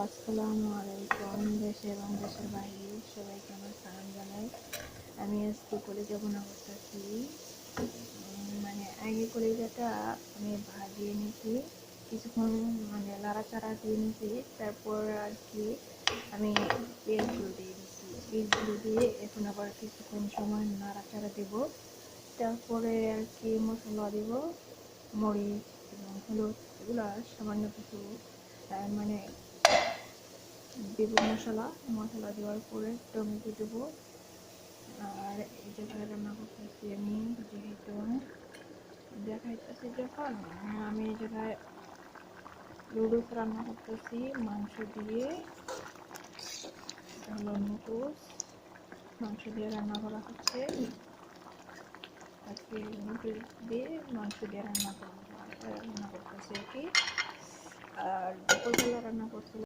আসসালামু আলাইকুম। দেশে এবং দেশের বাইরে সবাইকে আমার সালাম জানাই। আমি আজকে কলিজা ভুনা করতেছি। মানে আগে কলিজাটা আমি ভাজিয়ে নিয়েছি, কিছুক্ষণ মানে লাড়াচাড়া দিয়ে নিয়েছি। তারপর আর কি আমি পেঁয়াজগুলো দিয়ে দিচ্ছি। পেঁয়াজগুলো দিয়ে এখন আবার কিছুক্ষণ সময় নাড়াচাড়া দেবো। তারপরে আর কি মশলা দেব, মরিচ এবং হলুদ, এগুলো সামান্য কিছু মানে দেব মশলা দেওয়ার পরে টমেটো দেবো। আর এই জায়গায় রান্না করতেছি আমি, যেহেতু দেখাইতেছি যখন আমি এই জায়গায় নুডলস রান্না করতেছি মাংস দিয়ে। হলো নুডলস মাংস দিয়ে রান্না করা হচ্ছে আজকে। নুডলস দিয়ে মাংস দিয়ে রান্না করতেছি আর কি। আর দুপুরবেলা রান্না করছিলাম